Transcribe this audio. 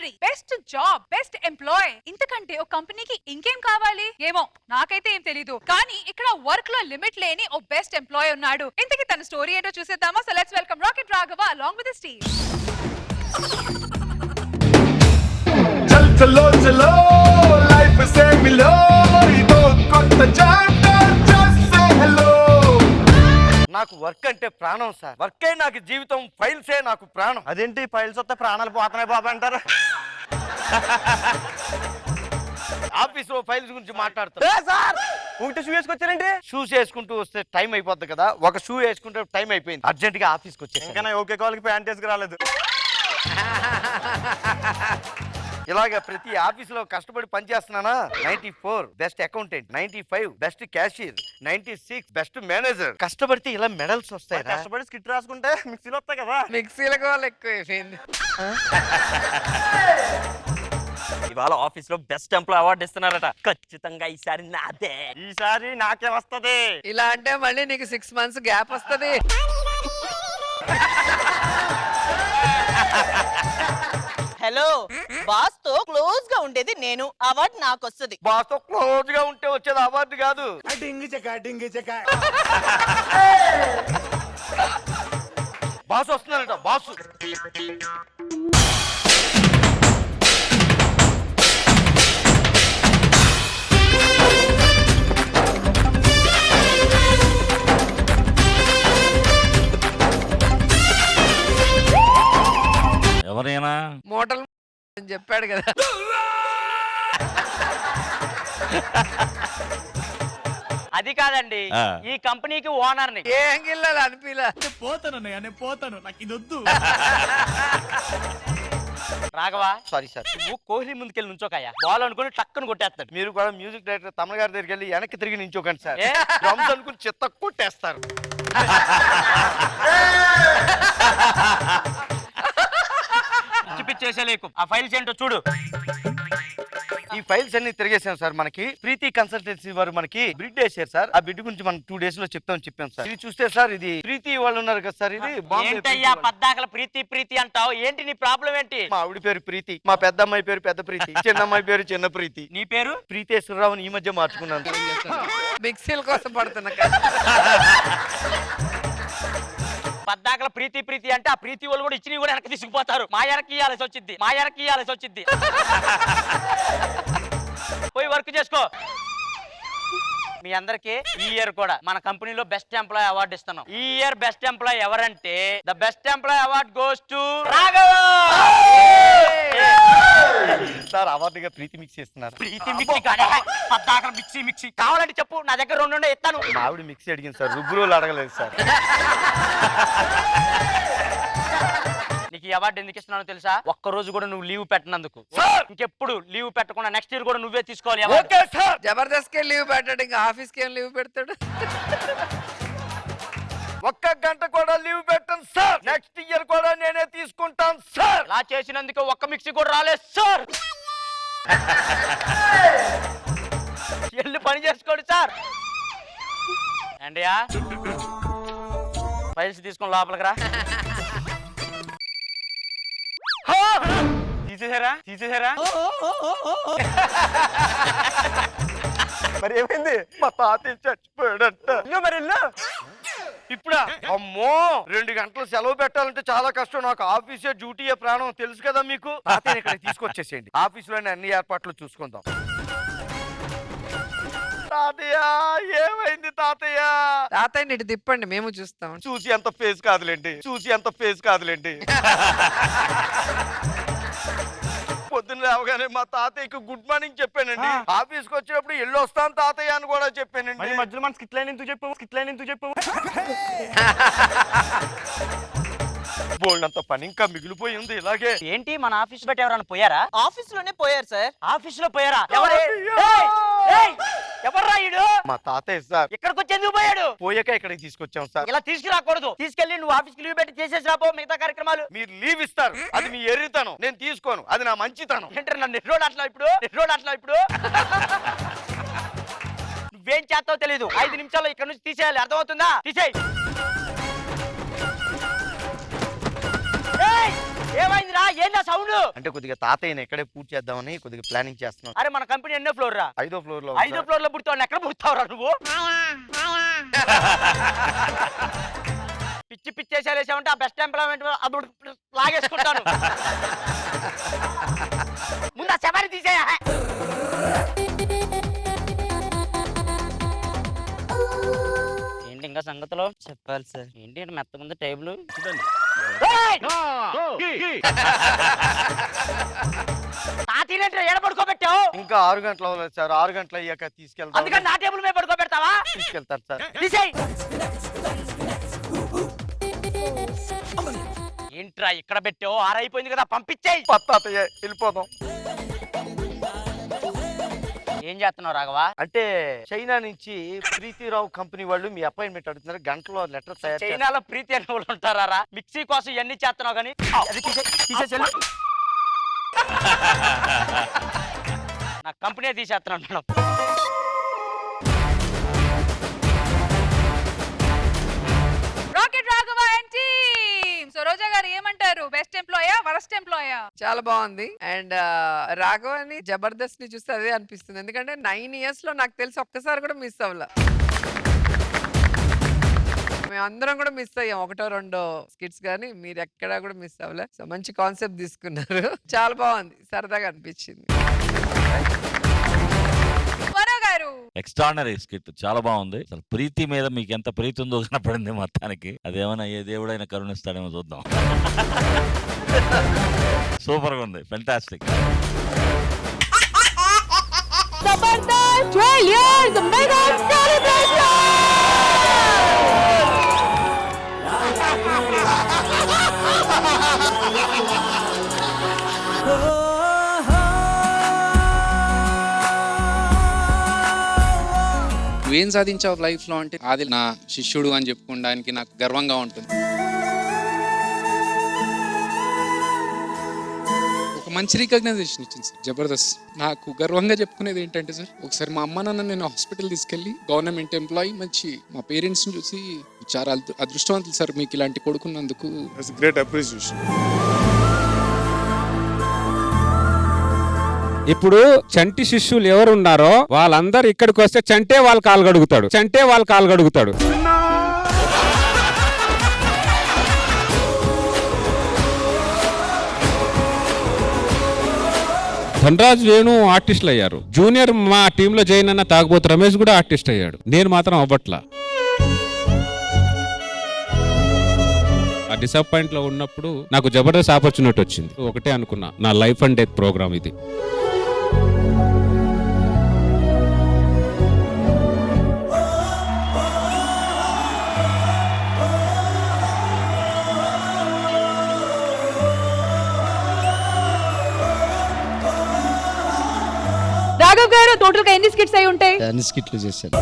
Salary, best job, best employ, ఇంతకంటే ఒక కంపెనీకి ఇంకేం కావాలి? ఏమో నాకైతే ఏం తెలీదు. కానీ ఇక్కడ వర్క్ లో లిమిట్ లేని ఓ బెస్ట్ ఎంప్లాయ్ ఉన్నాడు. ఇంతకీ తన స్టోరీ ఏంటో చూసేద్దామా? So let's welcome rocket Raghava along with his team. చల్ చలో చలో లైఫ్ సే మిలో ఇదో కొత్త చాప్టర్ జస్ట్ సే హలో. నాకు వర్క్ అంటే ప్రాణం సార్. వర్కే నాకు జీవితం, ఫైల్సే నాకు ప్రాణం. అదేంటి ఫైల్స్ వస్తే ప్రాణాలు పోతున్నాయి బాబా అంటారు? ఆఫీస్ లో ఫైల్స్ గురించి మాట్లాడుతాను. సార్ ఒకటి షూ వేసుకొచ్చారండి. షూస్ వేసుకుంటూ వస్తే టైం అయిపోద్ది కదా, ఒక షూ వేసుకుంటే టైం అయిపోయింది. అర్జెంట్ గా ఆఫీస్కి వచ్చేసాను. ఇంకా ఓకే కాల్కి ప్యాంట్ వేసుకు రాలేదు. ఇలాగ ప్రతి ఆఫీస్ లో కష్టపడి పనిచేస్తున్నానా. 94 best accountant, 95 best cashier, 96 best manager. కష్టపడితే ఇలా మెడల్స్ వస్తాయి. కష్టపడి స్కిట్ రాసుకుంటే మిక్సీలో వస్తాయి కదా. మిక్సీలకు వాళ్ళు ఎక్కువ అయిపోయింది. ఇవాళ ఆఫీస్ లో బెస్ట్ ఎంప్లాయ్ అవార్డు ఇస్తున్నారట. ఖచ్చితంగా ఈసారి నాదే. ఈసారి నాకే వస్తది. ఇలా అంటే మళ్ళీ నీకు 6 months గ్యాప్ వస్తది. హలో, బాస్ తో క్లోజ్ గా ఉండేది నేను. అవార్డు నాకు వస్తుంది. బాస్ తో క్లోజ్ గా ఉంటే వచ్చేది అవార్డు కాదు. బాస్ వస్తున్నారట. బాసు ఎవరైనా మోటల్ అని చెప్పాడు కదా. అది కాదండి, ఆ. ఈ కంపెనీకి ఓనర్ ని. ఏ యాంగిల్ అనిపిలా. Raghava, sorry sir. నువ్వు కోహ్లీ ముందుకెళ్ళి నుంచోకయ్యా. బాల్ అనుకుని టక్కుని కొట్టేస్తాడు. మీరు కూడా మ్యూజిక్ డైరెక్టర్ తమన్ గారి దగ్గరికి వెళ్ళి వెనక్కి తిరిగి నించోకండి సార్. ఏ? డ్రమ్స్ అనుకుని చెత్త కొట్టేస్తారు. చేసేలేకు. ఆ ఫైల్స్ ఏంటో చూడు. ఈ ఫైల్స్ అన్ని తిరిగేసాం సార్. మనకి ప్రీతి కన్సల్టెన్సీ వారు మనకి బిడ్ వేసారు సార్. ఆ బిడ్ గురించి మనం 2 days లో చెప్పాం సార్. ఇది చూస్తే సార్, ఇది ప్రీతి వాళ్ళు ఉన్నారు కదా సార్. ఇది బాంబే ప్రీతి ఏంటయ్యా వాళ్ళు. పద్దాకల ప్రీతి ప్రీతి అంటావు? ఏంటి నీ ప్రాబ్లం ఏంటి? మా ఆవిడ పేరు ప్రీతి, మా పెద్ద అమ్మాయి పేరు పెద్ద ప్రీతి, చిన్న అమ్మాయి పేరు చిన్న ప్రీతి. నీ పేరు? ప్రీతేశ్వరరావుని ఈ మధ్య మార్చుకున్నాను. మిక్సీల కోసం పడుతున్నా. పద్దాకల ప్రీతి ప్రీతి అంటే ఆ ప్రీతి వాళ్ళు కూడా ఇచ్చి కూడా వెనక్కి తీసుకుపోతారు. మా వెనక్కి ఇయ్యాల్సి వచ్చింది. పోయి వర్క్ చేసుకో. మీ అందరికి ఈ ఇయర్ కూడా మన కంపెనీలో బెస్ట్ ఎంప్లాయ్ అవార్డు ఇస్తున్నాం. ఈ ఇయర్ బెస్ట్ ఎంప్లాయ్ ఎవరంటే the best employee award goes to Raghava. Sir అవార్డుగా ప్రీతి మిక్స్ చేస్తున్నారు. ప్రీతి మిక్సీ కాదే, పద్దాకల మిక్సీ కావాలంటే చెప్పు, నా దగ్గర 2 ఇస్తాను. మా ఆవిడ మిక్సీ అడిగింది సార్, రుబ్బురోలు అడగలేదు సార్. నీకు ఈ అవార్డు ఎందుకు ఇస్తున్నానో తెలుసా? ఒక్క రోజు కూడా నువ్వు లీవ్ పెట్టినందుకు. ఇంకెప్పుడు లీవ్ పెట్టకుండా నెక్స్ట్ ఇయర్ కూడా నువ్వే తీసుకోవాలి. Okay sir. జబర్దస్త్ కి లీవ్ పెట్టాడు, ఇంకా ఆఫీస్ కి ఏం లీవ్ పెడతాడు? ఒక్క గంట కూడా లీవ్ పెట్టను సార్. నెక్స్ట్ ఇయర్ కూడా నేనే తీసుకుంటాను సార్. అలా చేసినందుకు ఒక్క మిక్సీ కూడా రాలేదు సార్. వెళ్ళి పని చేసుకోండి సార్. అండియా, ఫైల్స్ తీసుకొని లోపలికి రా. తీసేసారా? మరి ఏమైంది? మా తాతయ్య చచ్చిపోయాడంట. మరి ఇప్పుడా? అమ్మో, 2 గంటలు సెలవు పెట్టాలంటే చాలా కష్టం. నాకు ఆఫీసే డ్యూటీయే ప్రాణం, తెలుసు కదా మీకు. తాతయ్య ఇక్కడ తీసుకొచ్చేసేయండి. ఆఫీసులోనే అన్ని ఏర్పాట్లు చూసుకుందాం. తాతయ్య ఏమైంది తాతయ్య? తాతయ్య ఇటు తిప్పండి, మేము చూస్తాం. చూసి ఎంత ఫేస్ కాదులేండి. పొద్దున్న లేవగానే మా తాతయ్యకి గుడ్ మార్నింగ్ చెప్పానండి. ఆఫీస్కి వచ్చినప్పుడు ఎల్లు వస్తాను తాతయ్య అని కూడా చెప్పానండి. మధ్యలో మన స్కిట్ లైన్ ఎందుకు చెప్పావు? బోల్డంత పని ఇంకా మిగిలిపోయి ఉంది. ఇలాగే ఏంటి, మన ఆఫీస్ బట్టి ఎవరైనా పోయారా? ఆఫీస్ లోనే పోయారు సార్. ఆఫీస్ లో పోయారా? ఎవర్రా ఈడు? మా తాతయ్య సార్. ఇక్కడికి వచ్చి ఎందుకు పోయాడు? పోయాక ఇక్కడికి తీసుకొచ్చాం సార్. ఇలా తీసుకురాకూడదు. తీసుకెళ్ళి నువ్వు ఆఫీస్కి లీవ్ పెట్టి చేసేసి రాపో మిగతా కార్యక్రమాలు. మీరు లీవ్ ఇస్తారు, అది మీ ఎర్రితనం. నేను తీసుకోను, అది నా మంచితనం. ఏంటంటే నన్ను రోడ్ అట్లా ఇప్పుడు నువ్వేం చేస్తావో తెలీదు. 5 నిమిషాల్లో ఇక్కడ నుంచి తీసేయాలి, అర్థమవుతుందా? తీసేయ్. ఏమైందిరా ఏందా సౌండ్? అంటే కొద్దిగా తాతయ్యని ఎక్కడే పూర్తి చేద్దామని కొద్దిగా ప్లానింగ్ చేస్తున్నాం. అరే మన కంపెనీ ఎన్నో ఫ్లోర్ రా? 5వ ఫ్లోర్ లో 5వ ఫ్లోర్ లో పుడతావు, ఎక్కడ పుడతావురా నువ్వు? పిచ్చి పిచ్చేసాలు వేసామంటే ఆ బెస్ట్ ఎంప్లాయ్మెంట్ అప్పుడు లాగేసుకుంటాను. ముందు ఆ శబరి తీసేయా. ఏంటి ఇంకా సంగతిలో చెప్పాలి సార్. ఏంటి మెత్తకుంది టేబుల్? తాతీరేంటి ఏడ పడుకోబెట్టావు? ఇంకా 6 గంటలు అవ్వలేదు సార్. 6 గంటలు అయ్యాక తీసుకెళ్తాం. అందుకని నా టేబుల్ మీద పడుకోబెడతావా? తీసుకెళ్తారు సార్. తీసేయ్. ఏంట్రా ఇక్కడ పెట్టావు? ఆరైపోయింది కదా, పంపించేయ్. తాతయ్య వెళ్ళిపోదాం. ఏం చేస్తున్నావు రాఘవా? అంటే చైనా నుంచి ప్రీతిరావు కంపెనీ వాళ్ళు మీ అపాయింట్మెంట్ అడుగుతున్నారు. గంటలో లెటర్ తయారు చేస్తారు. చైనాలో ప్రీతి అనే వాళ్ళు ఉంటారా? మిక్సీ కోసం ఇవన్నీ చేస్తున్నావు కానీ అది తీసేసేళ్ళు. నా కంపెనీ తీసేస్తున్నాను madam. Rocket Raghava and team. So Roja garu ఏమంటారు? బెస్ట్ ఎంప్లాయా వరస్ట్ ఎంప్లాయా? చాలా బాగుంది. అండ్ రాఘవని జబర్దస్త్ ని చూస్తే అదే అనిపిస్తుంది. ఎందుకంటే 9 years లో నాకు తెలిసి ఒక్కసారి కూడా మిస్ అవ్వలా. మేమందరం కూడా మిస్ అయ్యాం, 1-2 స్కిట్స్ కానీ మీరు ఎక్కడా కూడా మిస్ అవ్వలే. సో మంచి కాన్సెప్ట్ తీసుకున్నారు. చాలా బాగుంది, సరదాగా అనిపించింది. మనో గారు ఎక్స్ట్రాడినరీ స్కిట్, చాలా బాగుంది. అసలు ప్రీతి మీద మీకు ఎంత ప్రీతి ఉందో కనపడింది మొత్తానికి. అదేమైనా ఏ దేవుడైనా కరుణిస్తాడేమో చూద్దాం. సూపర్ గా ఉంది, fantastic. Jabardasth 12 years mega celebration. నువ్వేం సాధించావు లైఫ్ లో అంటే అది నా శిష్యుడు అని చెప్పుకోవడానికి నాకు గర్వంగా ఉంటుంది. ఒక మంచి రికగ్నైజేషన్ ఇచ్చింది సార్ జబర్దస్త్. నాకు గర్వంగా చెప్పుకునేది ఏంటంటే సార్, ఒకసారి మా అమ్మ నాన్న నేను హాస్పిటల్ తీసుకెళ్ళి గవర్నమెంట్ ఎంప్లాయీ మంచి మా పేరెంట్స్ ని చూసి చాలా అదృష్టవంతులు సార్ మీకు ఇలాంటి కొడుకున్నందుకు. Great appreciation. ఇప్పుడు చంటి శిష్యులు ఎవరు ఉన్నారో వాళ్ళందరూ ఇక్కడికి వస్తే చంటే వాళ్ళ కాలు గడుగుతాడు. ధనరాజ్ వేణు ఆర్టిస్టులు అయ్యారు. జూనియర్ మా టీంలో జాయిన్ అన్న తాగబోతు రమేష్ కూడా ఆర్టిస్ట్ అయ్యాడు. నేను మాత్రం అవ్వట్లా. ఆ డిసప్పాయింట్ లో ఉన్నప్పుడు నాకు జబర్దస్త్ ఆపర్చునిటీ వచ్చింది. ఒకటే అనుకున్నా, నా లైఫ్ అండ్ డెత్ ప్రోగ్రామ్ ఇది. రాఘవ్ గారు టోటల్ గా ఎన్ని స్కిట్స్ అయి ఉంటాయి? అన్ని స్కిట్లు చేశాను.